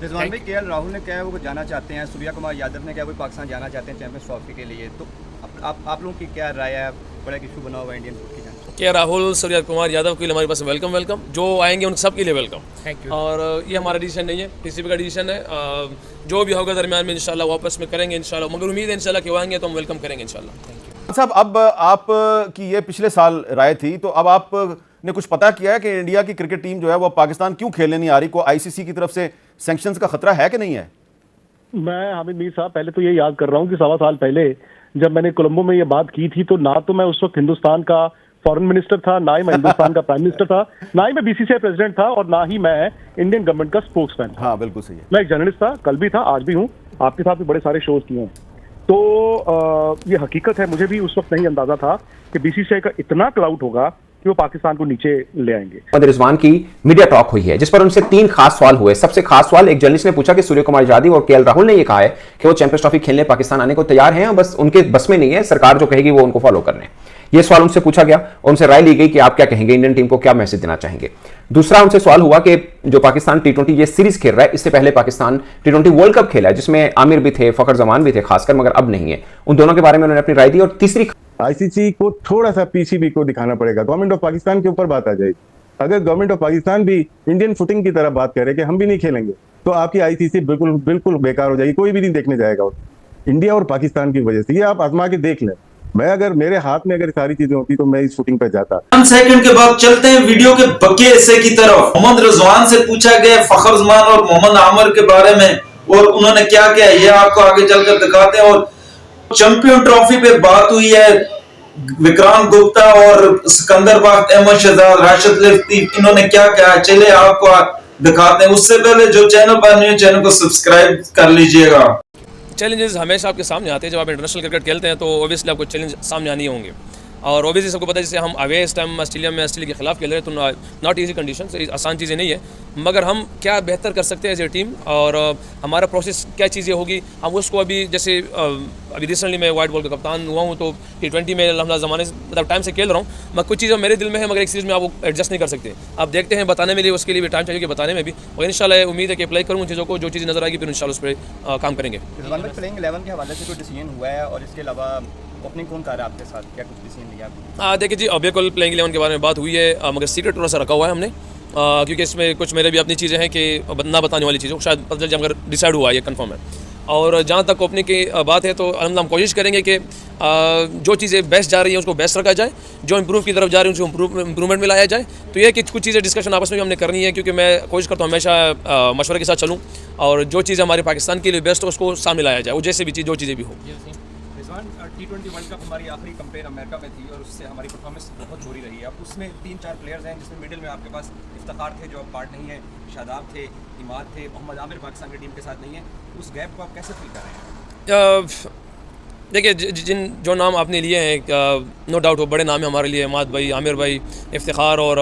रिजवान भाई, केएल राहुल ने क्या है वो जाना चाहते हैं, सूर्या कुमार यादव ने क्या वो पाकिस्तान जाना चाहते हैं चैंपियंस ट्रॉफी के लिए, तो आप लोगों की क्या राय है? बड़ा एक इशू बना हुआ है इंडियन फुट की जान। के राहुल, सूर्या कुमार यादव के लिए हमारे पास वेलकम वेलकम, जो आएंगे उन सब के लिए वेलकम। Thank you. और ये हमारा डिसीजन नहीं है, पीसीबी का डिसीजन है। जो भी होगा दरमियान में इंशाल्लाह वापस में करेंगे इंशाल्लाह, मगर उम्मीद है इंशाल्लाह कि वो आएंगे तो हम वेलकम करेंगे इंशाल्लाह। साहब, अब आप की ये पिछले साल राय थी, तो अब आप ने कुछ पता किया है कि इंडिया की क्रिकेट टीम जो है वो पाकिस्तान क्यों खेलने नहीं आ रही? को आईसीसी की तरफ से सैंक्शंस का खतरा है कि नहीं है? मैं हामिद मीर साहब पहले तो ये याद कर रहा हूँ कि 1.25 साल पहले जब मैंने कोलंबो में ये बात की थी, तो ना तो मैं उस वक्त हिंदुस्तान का फॉरेन मिनिस्टर था, ना ही मैं हिंदुस्तान का प्राइम मिनिस्टर था, ना ही मैं बीसीसीआई प्रेसिडेंट था, और ना ही मैं इंडियन गवर्नमेंट का स्पोक्समैन था। हाँ, बिल्कुल सही है। मैं एक जर्नलिस्ट था, कल भी था, आज भी हूँ, आपके साथ भी बड़े सारे शोज किए हैं। तो ये हकीकत है, मुझे भी उस वक्त नहीं अंदाजा था कि बीसीसीआई का इतना क्लाउड होगा कि वो पाकिस्तान को नीचे ले आएंगे। रिजवान की मीडिया टॉक हुई है, जिस पर उनसे 3 खास सवाल हुए। सबसे खास सवाल एक जर्नलिस्ट ने पूछा कि सूर्य कुमार यादव और केएल राहुल ने यह कहा है कि वो चैंपियंस ट्रॉफी खेलने पाकिस्तान आने को तैयार हैं, बस उनके बस में नहीं है, सरकार जो कहेगी वो उनको फॉलो करने। यह सवाल उनसे पूछा गया और उनसे राय ली गई कि आप क्या कहेंगे, इंडियन टीम को क्या मैसेज देना चाहेंगे। दूसरा उनसे सवाल हुआ कि जो पाकिस्तान T20 ये सीरीज खेल रहा है, इससे पहले पाकिस्तान T20 वर्ल्ड कप खेला है, जिसमें आमिर भी थे, फखर जमान भी थे खासकर, मगर अब नहीं है। उन दोनों के बारे में उन्होंने अपनी राय दी। और तीसरी, आईसीसी को थोड़ा सा पीसीबी को दिखाना पड़ेगा, गवर्नमेंट ऑफ पाकिस्तान के ऊपर बात आ जाएगी। अगर गवर्नमेंट ऑफ पाकिस्तान भी इंडियन फुटिंग की तरह बात करे कि हम भी नहीं खेलेंगे, तो आपकी आईसीसी बिल्कुल बिल्कुल बेकार हो जाएगी, कोई भी नहीं देखने जाएगा इंडिया और पाकिस्तान की वजह से। ये आप आजमा के देख लें। मैं अगर मेरे हाथ में अगर सारी चीजें होती तो मैं इस शूटिंग पे जाता। 1 सेकंड के बाद चलते हैं वीडियो के बके हिस्से की तरफ। मोहम्मद रिजवान से पूछा गया फखर जमान और मोहम्मद आमिर के बारे में, और उन्होंने क्या किया ये आपको आगे चलकर दिखाते हैं। और चैंपियन ट्रॉफी पे बात हुई है, विक्रांत गुप्ता और सिकंदर बख्त, अहमद शहजाद, राशिद लतीफ, इन्होंने क्या किया चले आपको दिखाते हैं। उससे पहले जो चैनल पर नहीं है, चैनल को सब्सक्राइब कर लीजिएगा। चैलेंजेस हमेशा आपके सामने आते हैं। जब आप इंटरनेशनल क्रिकेट खेलते हैं तो ओबियसली आपको चैलेंज सामने आने होंगे, और ओबियसली सबको पता है जैसे हम अवे इस टाइम ऑस्ट्रेलिया में ऑस्ट्रेलिया के खिलाफ खेल रहे हैं, तो नॉट ईजी कंडीशन, आसान चीज़ें नहीं है, मगर हम क्या बेहतर कर सकते हैं एज ए टीम, और हमारा प्रोसेस क्या चीज़ें होगी हम उसको अभी जैसे अभी रिसेंटली मैं वाइट बॉल का कप्तान हुआ हूँ, तो T20 में लम्हा ज़माने से मतलब टाइम से खेल रहा हूँ, मगर कुछ चीज़ें मेरे दिल में है, मगर एक सीरीज़ में आप वो एडजस्ट नहीं कर सकते। आप देखते हैं बताने में लिए उसके लिए भी टाइम चाहिए कि बताने में भी, और इंशाल्लाह उम्मीद है कि अप्लाई करूँ चीज़ों को, जो चीज़ें नजर आएगी फिर इंशाल्लाह उस पर काम करेंगे। रिजवान भाई, प्लेइंग 11 के हवाले से कोई डिसीजन हुआ है, और इसके अलावा ओपनिंग कौन कर रहा है आपके साथ, क्या कुछ डिसीजन लिया आपने? देखिए जी, बिल्कुल प्लेइंग 11 के बारे में बात हुई है, मगर सीक्रेट थोड़ा सा रखा हुआ है हमने, क्योंकि इसमें कुछ मेरे भी अपनी चीज़ें हैं कि ना बताने वाली चीज़ें शायद पता चल जाए, मगर डिसाइड हुआ है, ये कंफर्म है। और जहाँ तक ओपनिंग की बात है तो हम कोशिश करेंगे कि जो चीज़ें बेस्ट जा रही हैं उसको बेस्ट रखा जाए, जो इंप्रूव की तरफ जा रही है उसको इंप्रूवमेंट में लाया जाए। तो ये कि कुछ चीज़ें डिस्कशन आपस में भी हमने करनी है, क्योंकि मैं कोशिश करता हूँ हमेशा मशवरे के साथ चलूँ, और जो चीज़ हमारे पाकिस्तान के लिए बेस्ट हो उसको सामने लाया जाए, वो जैसे भी चीज़ जो चीज़ें भी हो। रिजवान, T20 वर्ल्ड कप हमारी आखिरी कंपेयर अमेरिका में थी, और उससे हमारी परफॉर्मेंस बहुत बुरी रही है। अब उसमें 3-4 प्लेयर्स हैं, जिसमें मिडिल में आपके पास इफ्तिखार थे जो अब पार्ट नहीं है, शादाब थे, इमाद थे, मोहम्मद आमिर पाकिस्तान की टीम के साथ नहीं है। उस गैप को आप कैसे फिल कर रहे हैं? देखिए, जिन जो नाम आपने लिए हैं, नो डाउट वो बड़े नाम हैं हमारे लिए, इमाद भाई, आमिर भाई, इफ्तिखार और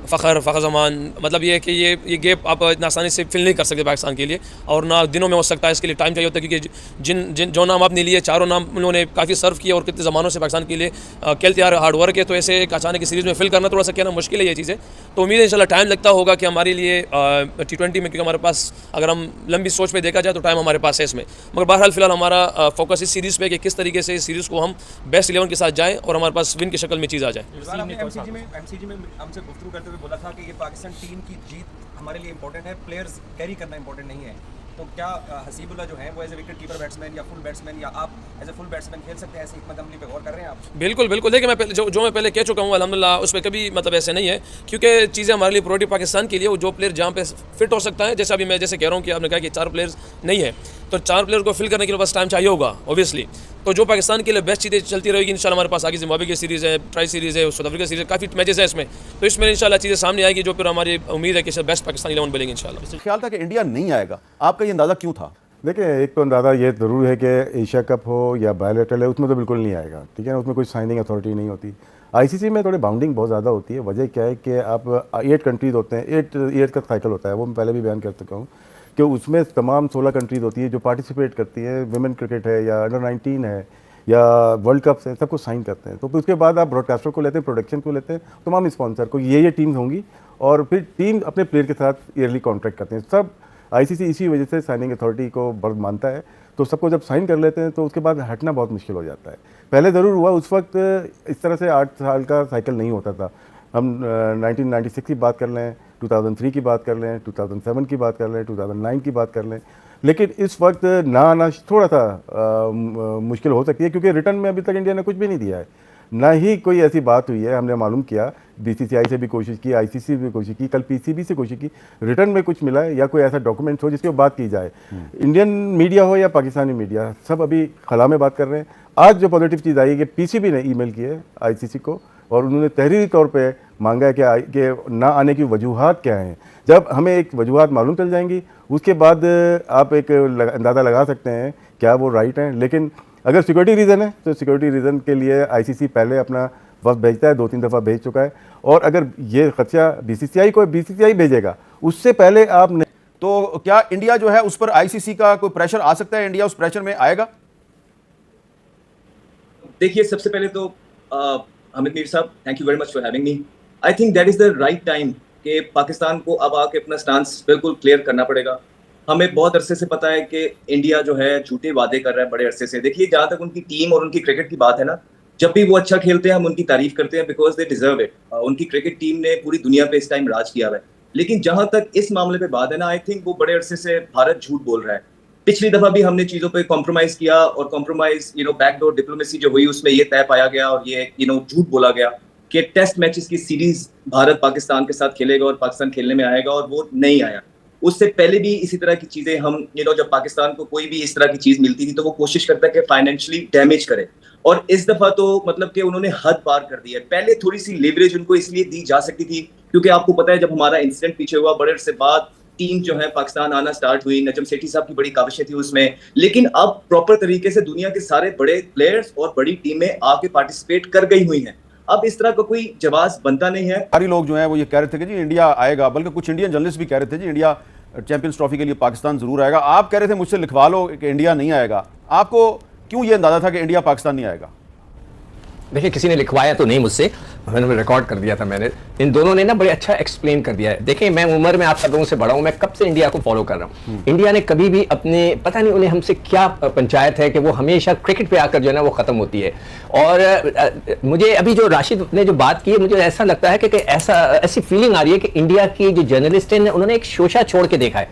फ़खर जमान। मतलब ये है कि ये गैप आप इतना आसानी से फिल नहीं कर सकते पाकिस्तान के लिए, और ना दिनों में हो सकता है, इसके लिए टाइम चाहिए होता है, क्योंकि जो नाम आपने लिए, चारों नाम उन्होंने काफ़ी सर्व किया और कितने ज़मानों से पाकिस्तान के लिए खेलते आ रहे, हार्ड वर्क है, तो ऐसे एक अचानक की सीरीज़ में फिल करना थोड़ा सा कहना मुश्किल है ये चीज़ें। तो उम्मीद है इंशाल्लाह टाइम लगता होगा कि हमारे लिए T20 में, क्योंकि हमारे पास अगर हम लंबी सोच पे देखा जाए तो टाइम हमारे पास है इसमें, मगर बहरहाल फिलहाल हमारा फोकस इस सीरीज़ पे कि किस तरीके से इस सीरीज़ को हम बेस्ट 11 के साथ जाएँ और हमारे पास विन की शक्ल में चीज़ आ जाए। एमसीजी में हमसे गुफ्तगू करते हुए बोला था कि ये पाकिस्तान टीम की जीत हमारे लिए इंपॉर्टेंट है, प्लेयर्स कैरी करना इंपॉर्टेंट नहीं है। तो क्या हसीबुल्ला जो है वो as a wicket keeper batsman या फुल बैट्समैन, या आप एज ए फुल बैट्समैन खेल सकते हैं? ऐसे हिकमत अमली पे गौर कर रहे हैं आप? बिल्कुल बिल्कुल। देखिए, मैं पहले जो मैं पहले कह चुका हूँ अल्हम्दुलिल्लाह, उस पर कभी मतलब ऐसे नहीं है, क्योंकि चीज़ें हमारे लिए प्रायोरिटी पाकिस्तान के लिए, वो जो प्लेयर जहाँ पे फिट हो सकता है, जैसे अभी मैं जैसे कह रहा हूँ कि आपने कहा कि 4 प्लेयर्स नहीं है, तो 4 प्लेयर को फिल करने के लिए बस टाइम चाहिए होगा ओबियसली। तो जो पाकिस्तान के लिए बेस्ट चीज़ें चलती रहेगी इंशाल्लाह, हमारे पास आगे जिम्बाब्वे की सीरीज़ है, ट्राई सीरीज़ है, साउथ अफ्रीका सीरीज़ है, काफ़ी मैचेस है इसमें, तो इसमें इंशाल्लाह चीज़ें सामने आएगी, जो फिर हमारी उम्मीद है कि बेस्ट पाकिस्तान 11 बनेंगे इंशाल्लाह। ख्याल था कि इंडिया नहीं आएगा, आपका ये अंदाज़ा क्यों था? देखिए, एक तो अंदाज़ा ये ज़रूर है कि एशिया कप हो या बायोलेटरल है, उसमें तो बिल्कुल नहीं आएगा, ठीक है ना, उसमें कोई साइनिंग अथॉरिटी नहीं होती। आईसीसी में थोड़ी बाउंडिंग बहुत ज़्यादा होती है। वजह क्या है कि आप 8 कंट्रीज़ होते हैं, 8 ईयर्स का साइकिल होता है, वो मैं पहले भी बयान कर चुका हूँ कि उसमें तमाम 16 कंट्रीज़ होती है जो पार्टिसिपेट करती है, विमेन क्रिकेट है या अंडर 19 है या वर्ल्ड कप्स हैं, सब कुछ साइन करते हैं। तो फिर उसके बाद आप ब्रॉडकास्टर को लेते हैं, प्रोडक्शन को लेते हैं, तमाम स्पॉन्सर को, ये टीम्स होंगी, और फिर टीम अपने प्लेयर के साथ ईयरली कॉन्ट्रैक्ट करते हैं। सब आईसीसी इसी वजह से साइनिंग अथॉरिटी को बहुत मानता है, तो सबको जब साइन कर लेते हैं तो उसके बाद हटना बहुत मुश्किल हो जाता है। पहले ज़रूर हुआ, उस वक्त इस तरह से 8 साल का साइकिल नहीं होता था। हम 1996 की बात कर लें, 2003 की बात कर लें, 2007 की बात कर लें, 2009 की बात कर लें, लेकिन इस वक्त ना आना थोड़ा सा मुश्किल हो सकती है, क्योंकि रिटर्न में अभी तक इंडिया ने कुछ भी नहीं दिया है, ना ही कोई ऐसी बात हुई है। हमने मालूम किया, बीसीसीआई से भी कोशिश की, आईसीसी से भी कोशिश की, कल पीसीबी से कोशिश की, रिटर्न में कुछ मिला है या कोई ऐसा डॉक्यूमेंट हो जिसकी बात की जाए। इंडियन मीडिया हो या पाकिस्तानी मीडिया, सब अभी खला में बात कर रहे हैं। आज जो पॉजिटिव चीज़ आई है कि पीसीबी ने ईमेल की है आईसीसी को, और उन्होंने तहरीरी तौर पे मांगा है कि ना आने की वजूहात क्या हैं। जब हमें एक वजूहात मालूम चल जाएंगी, उसके बाद आप एक अंदाज़ा लगा सकते हैं क्या वो राइट हैं। लेकिन अगर सिक्योरिटी रीज़न है तो सिक्योरिटी रीज़न के लिए आईसीसी पहले अपना वक्त भेजता है, 2-3 दफ़ा भेज चुका है, और अगर ये खदशा बीसीसीआई भेजेगा, उससे पहले आप नहीं। तो क्या इंडिया जो है उस पर आईसीसी का कोई प्रेशर आ सकता है? इंडिया उस प्रेशर में आएगा? देखिए, सबसे पहले तो हामिद मीर साहब, thank you very much for having me. I think that is the right time कि पाकिस्तान को अब आके अपना स्टांस बिल्कुल क्लियर करना पड़ेगा। हमें बहुत अरसे से पता है कि इंडिया जो है झूठे वादे कर रहा है बड़े अरसे से। देखिए, जहाँ तक उनकी टीम और उनकी क्रिकेट की बात है ना, जब भी वो अच्छा खेलते हैं हम उनकी तारीफ करते हैं, बिकॉज दे डिजर्व इट। उनकी क्रिकेट टीम ने पूरी दुनिया पे इस टाइम राज किया है। लेकिन जहां तक इस मामले पे बात है ना, आई थिंक वो बड़े अरसे से भारत झूठ बोल रहा है। पिछली दफा भी हमने चीजों पे कॉम्प्रोमाइज किया, और कॉम्प्रोमाइज बैकडोर डिप्लोमेसी जो हुई उसमें ये तय पाया गया और ये झूठ बोला गया कि टेस्ट मैचेस की सीरीज भारत पाकिस्तान के साथ खेलेगा और पाकिस्तान खेलने में आएगा, और वो नहीं आया। उससे पहले भी इसी तरह की चीजें हम जब पाकिस्तान को कोई भी इस तरह की चीज मिलती थी तो वो कोशिश करता है कि फाइनेंशियली डैमेज करे, और इस दफा तो मतलब कि उन्होंने हद पार कर दी है। पहले थोड़ी सी लेवरेज उनको इसलिए दी जा सकती थी क्योंकि आपको पता है जब हमारा इंसिडेंट पीछे हुआ, बड़े अरसे बाद टीम जो है पाकिस्तान आना स्टार्ट हुई, नजम सेठी साहब की बड़ी काविशें थी उसमें। लेकिन अब प्रॉपर तरीके से दुनिया के सारे बड़े प्लेयर्स और बड़ी टीमें आके पार्टिसिपेट कर गई हुई हैं। अब इस तरह का कोई जवाब बनता नहीं है। सारे लोग जो हैं वो ये कह रहे थे कि जी इंडिया आएगा, बल्कि कुछ इंडियन जर्नलिस्ट भी कह रहे थे जी इंडिया चैंपियंस ट्रॉफी के लिए पाकिस्तान जरूर आएगा। आप कह रहे थे मुझसे लिखवा लो कि इंडिया नहीं आएगा। आपको क्यों ये अंदाजा था कि इंडिया पाकिस्तान नहीं आएगा? देखिए, किसी ने लिखवाया तो नहीं मुझसे, मैंने रिकॉर्ड कर दिया था मैंने। इन दोनों ने ना बड़े अच्छा एक्सप्लेन कर दिया है। देखिए, मैं उम्र में आप सब लोगों से बड़ा हूं, मैं कब से इंडिया को फॉलो कर रहा हूं। इंडिया ने कभी भी अपने, पता नहीं उन्हें हमसे क्या पंचायत है कि वो हमेशा क्रिकेट पे आकर जो है ना वो खत्म होती है। और मुझे अभी जो राशिद ने जो बात की है, मुझे ऐसा लगता है कि ऐसी फीलिंग आ रही है कि इंडिया की जो जर्नलिस्ट है उन्होंने एक शोशा छोड़ के देखा है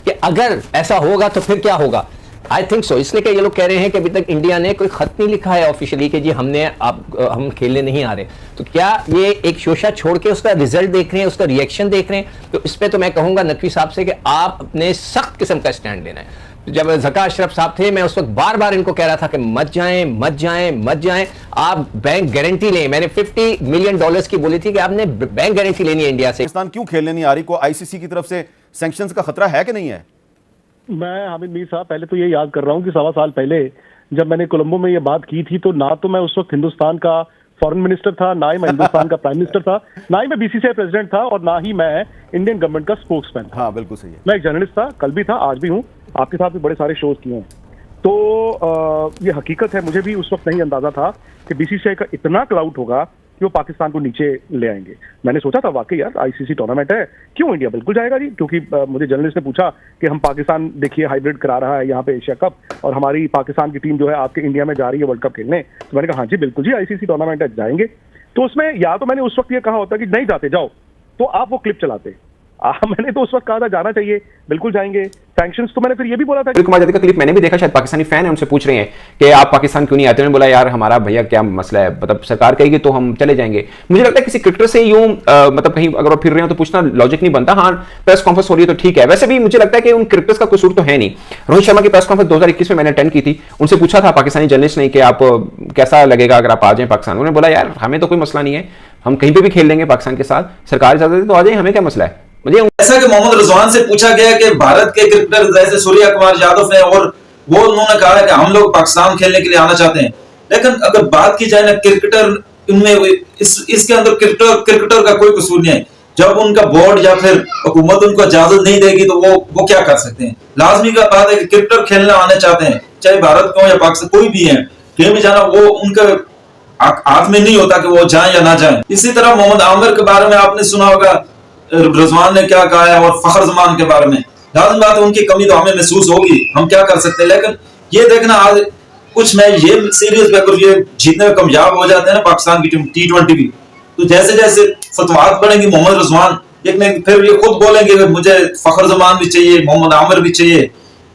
कि अगर ऐसा होगा तो फिर क्या होगा। आई थिंक सो, इसलिए कि ये लोग कह रहे हैं कि अभी तक इंडिया ने कोई खत नहीं लिखा है ऑफिशियली कि जी हम खेलने नहीं आ रहे। तो क्या ये एक शोशा छोड़ के उसका रिजल्ट देख रहे हैं, उसका रिएक्शन देख रहे हैं? तो इस पे तो मैं कहूंगा नकवी साहब से कि आप अपने सख्त किस्म का स्टैंड लेना है। जब ज़का अशरफ साहब थे, मैं उस वक्त बार बार इनको कह रहा था कि मत जाएं, आप बैंक गारंटी लें। मैंने $50 मिलियन की बोली थी कि आपने बैंक गारंटी लेनी है इंडिया से। पाकिस्तान क्यों खेलने नहीं आ रही? को आईसीसी की तरफ से सैंक्शंस का खतरा है कि नहीं है? मैं हामिद मीर साहब पहले तो ये याद कर रहा हूँ कि 1.25 साल पहले जब मैंने कोलंबो में ये बात की थी, तो ना तो मैं उस वक्त हिंदुस्तान का फॉरेन मिनिस्टर था, ना ही मैं हिंदुस्तान का प्राइम मिनिस्टर था, ना ही मैं बीसीसीआई प्रेसिडेंट था, और ना ही मैं इंडियन गवर्नमेंट का स्पोक्समैन था। हाँ, बिल्कुल सही है। मैं एक जर्नलिस्ट था, कल भी था, आज भी हूँ, आपके साथ भी बड़े सारे शोज किए हैं। तो ये हकीकत है, मुझे भी उस वक्त नहीं अंदाजा था कि बीसीसीआई का इतना क्लाउड होगा कि वो पाकिस्तान को नीचे ले आएंगे। मैंने सोचा था वाकई यार आईसीसी टूर्नामेंट है, क्यों इंडिया बिल्कुल जाएगा जी, क्योंकि मुझे जर्नलिस्ट ने पूछा कि हम पाकिस्तान देखिए हाइब्रिड करा रहा है यहाँ पे एशिया कप, और हमारी पाकिस्तान की टीम जो है आपके इंडिया में जा रही है वर्ल्ड कप खेलने। तो मैंने कहा हाँ जी बिल्कुल जी, आईसीसी टूर्नामेंट है, जाएंगे। तो उसमें या तो मैंने उस वक्त ये कहा होता कि नहीं जाते जाओ, तो आप वो क्लिप चलाते। मैंने तो उस वक्त कहा था जाना चाहिए, बिल्कुल जाएंगे। सैंक्शंस तो मैंने फिर ये भी बोला था। सुरील कुमार यादव का क्लिप मैंने भी देखा, शायद पाकिस्तानी फैन है, उनसे पूछ रहे हैं कि आप पाकिस्तान क्यों नहीं आते। उन्होंने बोला यार हमारा भैया क्या मसला है, मतलब सरकार कहेगी तो हम चले जाएंगे। मुझे लगता है किसी क्रिकेटर से यूं मतलब कहीं अगर फिर रहे हो तो पूछना लॉजिक नहीं बनता। हाँ, प्रेस कॉन्फ्रेंस हो रही है तो ठीक है। वैसे भी मुझे लगता है कि उन क्रिकेटर्स का कसूर तो है नहीं। रोहित शर्मा की प्रेस कॉन्फ्रेंस 2021 में मैंने अटेंड की थी, उनसे पूछा था पाकिस्तानी जर्नलिस्ट ने कि आप कैसा लगेगा अगर आप आ जाए पाकिस्तान। उन्होंने बोला यार हमें तो कोई मसला नहीं है, हम कहीं पे भी खेल लेंगे पाकिस्तान के साथ, सरकार इजाजत दे तो आ जाए, हमें क्या मसला है। मुझे ऐसा कि मोहम्मद रिजवान से पूछा गया कि भारत के क्रिकेटर जैसे सूर्य कुमार यादव है, और वो उन्होंने कहा है कि हम लोग पाकिस्तान खेलने के लिए आना चाहते हैं। लेकिन अगर बात की जाए ना क्रिकेटर, इनमें इसके अंदर क्रिकेटर का कोई कसूर नहीं है। जब उनका बोर्ड या फिर हुकूमत उनको इजाजत नहीं देगी तो वो क्या कर सकते हैं। लाजमी का बात है कि क्रिकेटर खेलने आने चाहते हैं, चाहे भारत को या पाकिस्तान कोई भी है, कहीं भी जाना वो उनका हाथ में नहीं होता कि वो जाए या ना जाए। इसी तरह मोहम्मद आमिर के बारे में आपने सुना होगा, रिजवान ने क्या कहा है, और फखर जमान के बारे में लाज़िम बात है उनकी कमी तो हमें महसूस होगी, हम क्या कर सकते हैं। लेकिन ये देखना आज कुछ मैच ये सीरीज में अगर ये जीतने में कामयाब हो जाते हैं ना पाकिस्तान की टीम T20 भी, तो जैसे जैसे फतवाहत बढ़ेंगी, मोहम्मद रिजवान एक फिर ये खुद बोलेंगे मुझे फखर जमान भी चाहिए, मोहम्मद आमिर भी चाहिए।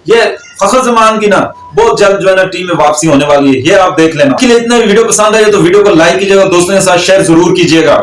ये फखर जमान की ना बहुत जल्द जो है ना टीम में वापसी होने वाली है, ये आप देख लेना। इतने वीडियो पसंद आए तो वीडियो को लाइक कीजिएगा, दोस्तों के साथ शेयर जरूर कीजिएगा।